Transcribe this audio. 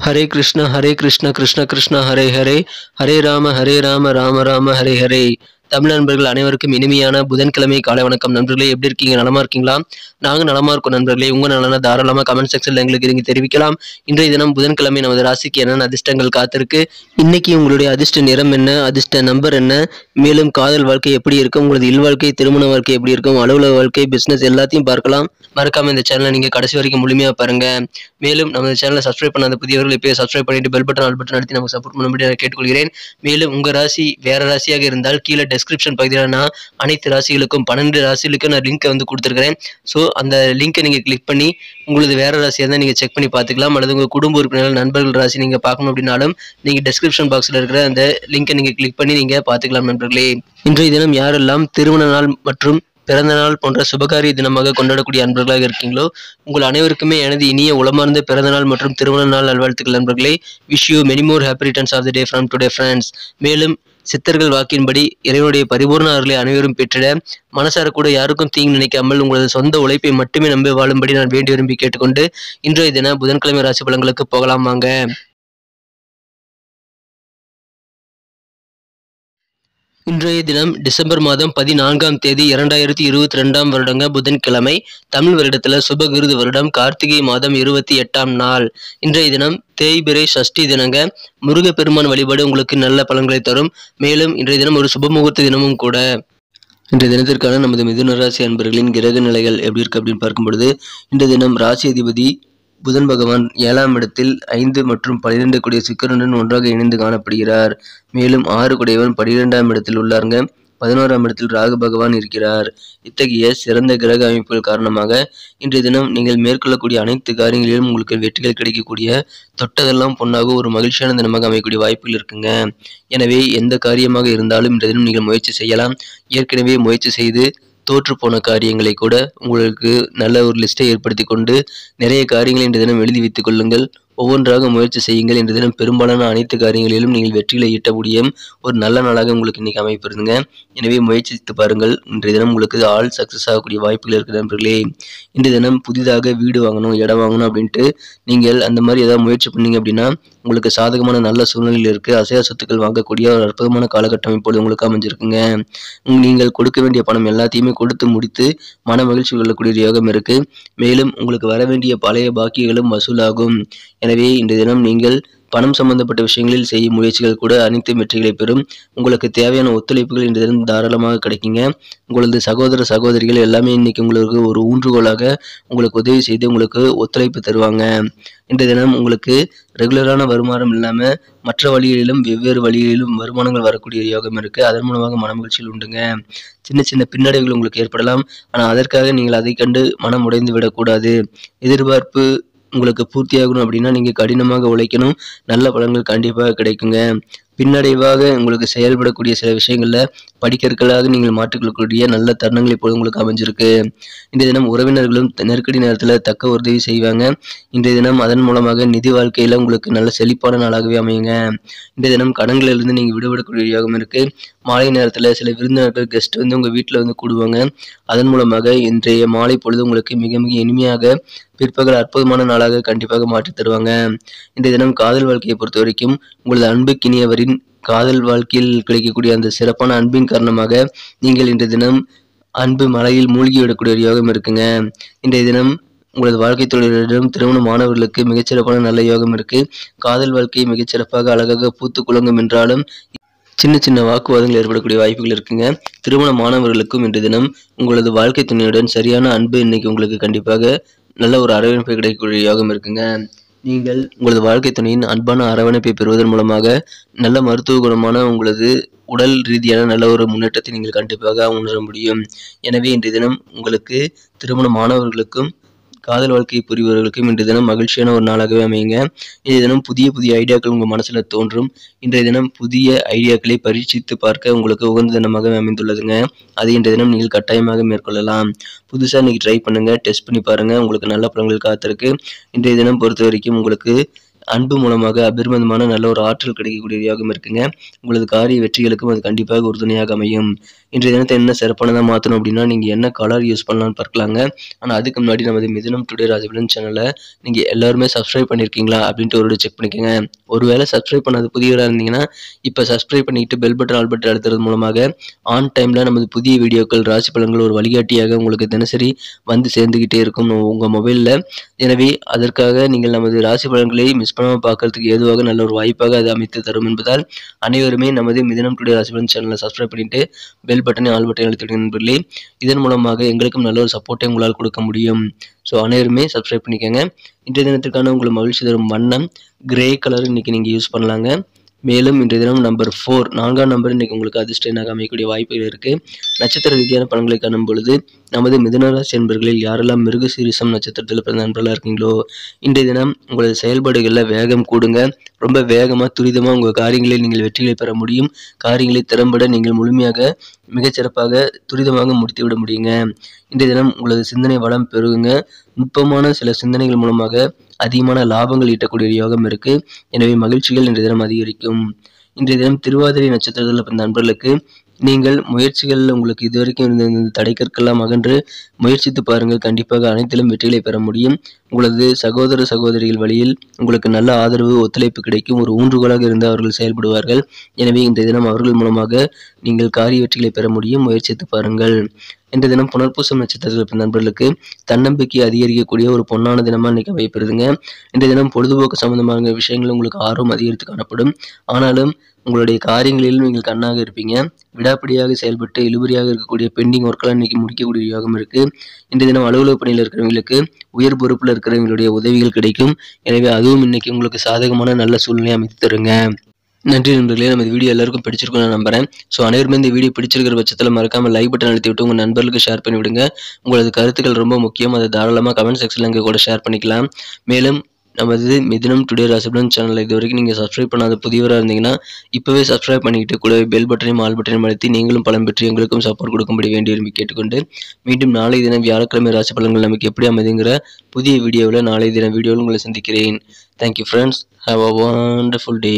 ஹரே கிருஷ்ண கிருஷ்ண கிருஷ்ண ஹரே ஹரே, ஹரே ராம ராம ராம ஹரே ஹரே. தமிழ் நண்பர்கள் அனைவருக்கும் இனிமையான புதன்கிழமை காலை வணக்கம். நண்பர்களே, எப்படி இருக்கீங்க? நலமா இருக்கீங்களா? நாங்கள் நலமா இருக்கோம் நண்பர்களே. உங்க நலனை தாராளமாக கமெண்ட் செக்ஷன்ல எங்களுக்கு நீங்க தெரிவிக்கலாம். இன்றைய தினம் புதன்கிழமை நமது ராசிக்கு என்னென்ன அதிர்ஷ்டங்கள் காத்திருக்கு, இன்னைக்கு உங்களுடைய அதிர்ஷ்ட நிறம் என்ன, அதிர்ஷ்ட நம்பர் என்ன, மேலும் காதல் வாழ்க்கை எப்படி இருக்கும், உங்களது இல்வாழ்க்கை, திருமண வாழ்க்கை எப்படி இருக்கும், அலுவலக வாழ்க்கை, பிசினஸ் எல்லாத்தையும் பார்க்கலாம். மறக்காம இந்த சேனலை நீங்க கடைசி வரைக்கும் முழுமையா பாருங்க. மேலும் நம்ம சேனலை சப்ஸ்கிரைப் பண்ணாத புதியவர்கள் இப்போயே சப்ஸ்கிரைப் பண்ணிட்டு பெல் பட்டன் ஆல் பட்டன் அழுத்தி நமக்கு சப்போர்ட் பண்ணும்படி நான் கேட்டுக்கொள்கிறேன். மேலும் உங்க ராசி வேற ராசியாக இருந்தால் கீழே டெஸ்கிரிப்ஷன் பகுதியில் நான் அனைத்து ராசிகளுக்கும் 12 ராசிகளுக்கும் நான் லிங்கை வந்து கொடுத்துருக்கிறேன். ஸோ அந்த லிங்கை நீங்கள் கிளிக் பண்ணி உங்களது வேற ராசியாக இருந்தால் நீங்கள் செக் பண்ணி பார்த்துக்கலாம். அல்லது உங்கள் குடும்ப உறுப்பினர்கள் நண்பர்கள் ராசி நீங்கள் பார்க்கணும் அப்படின்னாலும் நீங்கள் டெஸ்கிரிப்ஷன் பாக்ஸில் இருக்கிற அந்த லிங்கை நீங்கள் கிளிக் பண்ணி நீங்கள் பார்த்துக்கலாம் நண்பர்களே. இன்றைய தினம் யாரெல்லாம் திருமண நாள் மற்றும் பிறந்த நாள் போன்ற சுபகாரிய தினமாக கொண்டாடக்கூடிய அன்பர்களாக இருக்கீங்களோ உங்கள் அனைவருக்குமே எனது இனிய உளமார்ந்த பிறந்த நாள் மற்றும் திருமண நாள் நல்வாழ்த்துக்கள் நண்பர்களே. Wish you many more happy returns of the day from today friends. மேலும் சித்தர்கள் வாக்கின்படி இறைவனுடைய பரிபூர்ண அருளை அனைவரும் பெற்றிட மனசார கூட யாருக்கும் தீங்கு நினைக்காமல் உங்களது சொந்த உழைப்பை மட்டுமே நம்பி வாழும்படி நான் வேண்டி விரும்பி கேட்டுக்கொண்டு இன்றைய தின புதன்கிழமை ராசி பலன்களுக்கு போகலாம் வாங்க. இன்றைய தினம் டிசம்பர் மாதம் 14ஆம் தேதி 2022ஆம் வருடங்க புதன்கிழமை. தமிழ் வருடத்தில் சுபகிருது வருடம் கார்த்திகை மாதம் 28ஆம் நாள். இன்றைய தினம் தேய்பிறை சஷ்டி தினங்க. முருகப்பெருமான் வழிபாடு உங்களுக்கு நல்ல பலன்களை தரும். மேலும் இன்றைய தினம் ஒரு சுபமுகூர்த்த தினமும் கூட. இன்றைய தினத்திற்கான நமது மிதுன ராசி அன்பர்களின் கிரக நிலைகள் எப்படி இருக்கு அப்படின்னு பார்க்கும் பொழுது, இன்றைய தினம் ராசி அதிபதி புதன் பகவான் 7ஆம் இடத்தில் 5 மற்றும் 12 கூடிய சுக்கிரனுடன் ஒன்றாக இணைந்து காணப்படுகிறார். மேலும் 6 கூடியவன் 12ஆம் இடத்தில் உள்ளாருங்க. 11ஆம் இடத்தில் ராகு பகவான் இருக்கிறார். இத்தகைய சிறந்த கிரக அமைப்புகள் காரணமாக இன்றைய தினம் நீங்கள் மேற்கொள்ளக்கூடிய அனைத்து காரியங்களிலும் உங்களுக்கு வெற்றிகள் கிடைக்கக்கூடிய, தொட்டதெல்லாம் பொன்னாக ஒரு மகிழ்ச்சியான தினமாக அமையக்கூடிய வாய்ப்புகள் இருக்குங்க. எனவே எந்த காரியமாக இருந்தாலும் இன்றைய தினம் நீங்கள் முயற்சி செய்யலாம். ஏற்கனவே முயற்சி செய்து தோற்று போன காரியங்களை கூட உங்களுக்கு நல்ல ஒரு லிஸ்ட்டை ஏற்படுத்தி கொண்டு நிறைய காரியங்களை இன்றைய தினம் எழுதி வைத்துக் கொள்ளுங்கள். ஒவ்வொன்றாக முயற்சி செய்யுங்கள். இன்றைய தினம் பெரும்பாலான அனைத்து காரியங்களிலும் நீங்கள் வெற்றிகளை ஈட்ட முடியும் ஒரு நல்ல நாளாக உங்களுக்கு இன்னைக்கு அமைப்பிருந்துங்க. எனவே முயற்சித்து பாருங்கள். இன்றைய தினம் உங்களுக்கு ஆல் சக்ஸஸ் ஆகக்கூடிய வாய்ப்புகள் இருக்குது நண்பர்களே. இன்றைய தினம் புதிதாக வீடு வாங்கணும், இடம் வாங்கணும் அப்படின்ட்டு நீங்கள் அந்த மாதிரி ஏதாவது முயற்சி பண்ணீங்க அப்படின்னா உங்களுக்கு சாதகமான நல்ல சூழ்நிலையில் இருக்குது. அசையா சொத்துக்கள் வாங்கக்கூடிய ஒரு அற்புதமான காலகட்டம் இப்பொழுது உங்களுக்கு அமைஞ்சிருக்குங்க. நீங்கள் கொடுக்க வேண்டிய பணம் எல்லாத்தையுமே கொடுத்து முடித்து மன மகிழ்ச்சி கொள்ளக்கூடிய யோகம் இருக்கு. மேலும் உங்களுக்கு வர வேண்டிய பழைய பாக்கிகளும் வசூலாகும். எனவே இன்றைய தினம் நீங்கள் பணம் சம்பந்தப்பட்ட விஷயங்களில் செய்யும் முயற்சிகள் கூட அனைத்து வெற்றிகளை பெறும். உங்களுக்கு தேவையான ஒத்துழைப்புகள் இன்றைய தினம் தாராளமாக கிடைக்குங்க. உங்களது சகோதர சகோதரிகள் எல்லாமே இன்னைக்கு உங்களுக்கு ஒரு ஊன்றுகோலாக உங்களுக்கு உதவி செய்து உங்களுக்கு ஒத்துழைப்பு தருவாங்க. இன்றைய தினம் உங்களுக்கு ரெகுலரான வருமானம் இல்லாமல் மற்ற வழிகளிலும் வெவ்வேறு வழிகளிலும் வருமானங்கள் வரக்கூடிய யோகம் இருக்குது. அதன் மூலமாக மனமகிழ்ச்சியில் உண்டுங்க. சின்ன சின்ன பின்னடைவுகள் உங்களுக்கு ஏற்படலாம். ஆனால் அதற்காக நீங்கள் அதை கண்டு மனம் உடைந்து விடக்கூடாது. எதிர்பார்ப்பு உங்களுக்கு பூர்த்தியாகணும் அப்படின்னா நீங்கள் கடினமாக உழைக்கணும். நல்ல பலன்கள் கண்டிப்பாக கிடைக்குங்க. பின்னடைவாக உங்களுக்கு செயல்படக்கூடிய சில விஷயங்களில் படிக்கற்களாக நீங்கள் மாற்றிக்கொள்ளக்கூடிய நல்ல தருணங்கள் இப்போது உங்களுக்கு அமைஞ்சிருக்கு. இன்றைய தினம் உறவினர்களும் நெருக்கடி நேரத்தில் தக்க உதவி செய்வாங்க. இன்றைய தினம் அதன் மூலமாக நிதி வாழ்க்கையில் உங்களுக்கு நல்ல செழிப்பான நாளாகவே அமையுங்க. இன்றைய தினம் கடன்களிலிருந்து நீங்கள் விடுபடக்கூடிய யோகம் இருக்குது. மாலை நேரத்தில் சில விருந்தினர்கள் கெஸ்ட் வந்து உங்கள் வீட்டில் வந்து கூடுவாங்க. அதன் மூலமாக இன்றைய மாலை பொழுது உங்களுக்கு மிக மிக இனிமையாக பிற்பகல் அற்புதமான நாளாக கண்டிப்பாக மாற்றி தருவாங்க. இன்றைய தினம் காதல் வாழ்க்கையை பொறுத்த வரைக்கும் உங்களது அன்புக்கினியவரின் காதல் வாழ்க்கையில் கிடைக்கக்கூடிய அந்த சிறப்பான அன்பின் காரணமாக நீங்கள் இன்றைய தினம் அன்பு மலையில் மூழ்கி விடக்கூடிய ஒரு யோகம் இருக்குங்க. இன்றைய தினம் உங்களது வாழ்க்கை தொழிலிடம் திருமண மாணவர்களுக்கு மிகச்சிறப்பான நல்ல யோகம் இருக்கு. காதல் வாழ்க்கை மிகச்சிறப்பாக அழகாக பூத்து குலுங்கும் என்றாலும் சின்ன சின்ன வாக்குவாதங்கள் ஏற்படக்கூடிய வாய்ப்புகள் இருக்குங்க. திருமண மாணவர்களுக்கும் இன்றைய தினம் உங்களது வாழ்க்கை துணையுடன் சரியான அன்பு இன்னைக்கு உங்களுக்கு கண்டிப்பாக நல்ல ஒரு அரவணைப்பு கிடைக்கக்கூடிய யோகம் இருக்குங்க. நீங்கள் உங்களது வாழ்க்கை துணையின் அன்பான அரவணைப்பை பெறுவதன் மூலமாக நல்ல மருத்துவ குணமான உங்களது உடல் ரீதியான நல்ல ஒரு முன்னேற்றத்தை நீங்கள் கண்டிப்பாக உணர முடியும். எனவே இன்றைய தினம் உங்களுக்கு திருமண மாணவர்களுக்கும் காதல் வாழ்க்கை புரிபவர்களுக்கும் இன்றைய தினம் மகிழ்ச்சியான ஒரு நாளாகவே அமையுங்க. இன்றைய தினம் புதிய புதிய ஐடியாக்கள் உங்கள் மனசில் தோன்றும். இன்றைய தினம் புதிய ஐடியாக்களை பரீட்சித்து பார்க்க உங்களுக்கு உகந்த தினமாக அமைந்துள்ளதுங்க. அதை இன்றைய தினம் நீங்கள் கட்டாயமாக மேற்கொள்ளலாம். புதுசாக இன்றைக்கி ட்ரை பண்ணுங்கள், டெஸ்ட் பண்ணி பாருங்கள். உங்களுக்கு நல்ல பலன்கள் காத்திருக்கு. இன்றைய தினம் பொறுத்த வரைக்கும் உங்களுக்கு அன்பு மூலமாக அபரிமிதமான நல்ல ஒரு ஆற்றல் கிடைக்கக்கூடிய யோகம் இருக்குங்க. உங்களது காரிய வெற்றிகளுக்கும் அது கண்டிப்பாக உறுதுணையாக அமையும். இன்றைய தினத்தை என்ன சிறப்பானதாக மாற்றணும் அப்படின்னா நீங்கள் என்ன கலர் யூஸ் பண்ணலாம்னு பார்க்கலாங்க. ஆனால் அதுக்கு முன்னாடி நமது மிதுனம் டுடே ராசிபலன் சேனலை நீங்கள் எல்லாருமே சப்ஸ்கிரைப் பண்ணியிருக்கீங்களா அப்படின்ட்டு ஒரு செக் பண்ணிக்கோங்க. ஒருவேளை சப்ஸ்கிரைப் பண்ணாத புதியவராக இருந்தீங்கன்னா இப்போ சப்ஸ்கிரைப் பண்ணிக்கிட்டு பெல் பட்டன் ஆல் பட்டன் அழுத்துறது மூலமாக ஆன் டைமில் நமது புதிய வீடியோக்கள் ராசி பலன்கள் ஒரு வழிகாட்டியாக உங்களுக்கு தினசரி வந்து சேர்ந்துக்கிட்டே இருக்கும் உங்கள் மொபைலில். எனவே அதற்காக நீங்கள் நமது ராசி பலன்களை மிஸ் பண்ணாமல் பார்க்கறதுக்கு ஏதுவாக நல்ல ஒரு வாய்ப்பாக அது அமைத்து தரும் என்பதால் அனைவருமே நமது மிதுனம் டுடே ராசி பலன் சேனலை சப்ஸ்கிரைப் பண்ணிட்டு பெல் பட்டனை ஆல் பட்டனை அழுத்திடுங்க நண்பர்களே. இதன் மூலமாக எங்களுக்கும் நல்ல ஒரு சப்போர்ட்டை உங்களால் கொடுக்க முடியும். ஸோ அனைவருமே சப்ஸ்கிரைப் பண்ணிக்கோங்க. இன்றைய தினத்திற்கான உங்களுக்கு மகிழ்ச்சி தரும் வண்ணம் கிரே கலர் இன்னைக்கு நீங்கள் யூஸ் பண்ணலாங்க. மேலும் இன்றைய தினம் நம்பர் 4 4ஆம் நம்பர் இன்னைக்கு உங்களுக்கு அதிர்ஷ்ட எண்ணாக அமையக்கூடிய வாய்ப்புகள் இருக்குது. நட்சத்திர ரீதியான பலன்களை காணும் பொழுது நமது மிதுன ராசி என்பர்களில் யாரெல்லாம் மிருகசீரிஷம் நட்சத்திரத்தில் பிறந்த நண்பர்களாக இருக்கீங்களோ இன்றைய தினம் உங்களது செயல்பாடுகளில் வேகம் கூடுங்க. ரொம்ப வேகமாக துரிதமாக உங்கள் காரியங்களில் நீங்கள் வெற்றிகளை பெற முடியும். காரியங்களை திறம்பட நீங்கள் முழுமையாக மிகச்சிறப்பாக துரிதமாக முடித்து விட முடியுங்க. இன்றைய தினம் உங்களது சிந்தனை வளம் பெருகுங்க. நுட்பமான சில சிந்தனைகள் மூலமாக அதிகமான லாபங்கள் ஈட்டக்கூடிய யோகம் இருக்கு. எனவே மகிழ்ச்சிகள் இன்றைய தினம் அதிகரிக்கும். இன்றைய தினம் திருவாதிரை நட்சத்திரத்தில் பிறந்த நண்பர்களுக்கு நீங்கள் முயற்சிகளில் உங்களுக்கு இதுவரைக்கும் இருந்த தடைக்கற்கெல்லாம் அகன்று முயற்சித்து பாருங்கள். கண்டிப்பாக அனைத்திலும் வெற்றிகளை பெற முடியும். உங்களது சகோதர சகோதரிகள் வழியில் உங்களுக்கு நல்ல ஆதரவு ஒத்துழைப்பு கிடைக்கும். ஒரு ஊன்றுகோலாக இருந்து அவர்கள் செயல்படுவார்கள். எனவே இன்றைய தினம் அவர்கள் மூலமாக நீங்கள் காரிய வெற்றிகளை பெற முடியும். முயற்சித்து பாருங்கள். இன்றைய தினம் புனர்பூசம் நட்சத்திரத்தில் நண்பர்களுக்கு தன்னம்பிக்கை அதிகரிக்கக்கூடிய ஒரு பொன்னான தினமாக இன்னைக்கு அமைப்பெறுதுங்க. இன்றைய தினம் பொழுதுபோக்கு சம்பந்தமான விஷயங்கள் உங்களுக்கு ஆர்வம் அதிகரித்து காணப்படும். ஆனாலும் உங்களுடைய காரியங்களிலும் நீங்கள் கண்ணாக இருப்பீங்க. விடாப்பிடியாக செயல்பட்டு இழுபறியாக இருக்கக்கூடிய பெண்டிங் ஒர்க்கெல்லாம் இன்னைக்கு முடிக்கக்கூடிய யோகம் இருக்கு. இன்றைய தினம் அலுவலக பணியில் இருக்கிறவங்களுக்கு உயர் பொறுப்பில் இருக்கிறவங்களுடைய உதவிகள் கிடைக்கும். எனவே அதுவும் இன்னைக்கு உங்களுக்கு சாதகமான நல்ல சூழ்நிலை அமைத்து தருங்க. நன்றி நண்பர்களே. நம்ம வீடியோ எல்லாருக்கும் பிடிச்சிருக்கும் நான் நம்புறேன். ஸோ அனைவருமே இந்த வீடியோ பிடிச்சிருக்கிற பட்சத்தில் மறக்காம லைக் பட்டன் அழுத்தி விட்டு உங்கள் நண்பர்களுக்கு ஷேர் பண்ணி விடுங்க. உங்களது கருத்துக்கள் ரொம்ப முக்கியம். அதை தாராளமாக கமெண்ட் செக்ஷனில் இங்கே கூட ஷேர் பண்ணிக்கலாம். மேலும் நமது மிதுனம் டுடே ராசிபலன் சேனல் இது வரைக்கும் நீங்கள் சப்ஸ்கிரைப் பண்ணாத புதியவராக இருந்தீங்கன்னா இப்போவே சப்ஸ்கிரைப் பண்ணிக்கிட்டு கூட பெல் பட்டனையும் ஆல் பட்டனையும் அழுத்தி நீங்களும் பலம் பெற்று எங்களுக்கும் சப்போர்ட் கொடுக்கும்படி வேண்டி விரும்பி கேட்டுக்கொண்டு மீண்டும் நாளை தினம் வியாழக்கிழமை ராசி பலன்கள் நமக்கு எப்படி அமைதுங்கிற புதிய வீடியோவில் நாளை தினம் வீடியோவில் உங்களை சந்திக்கிறேன். Thank you friends. Have a wonderful day.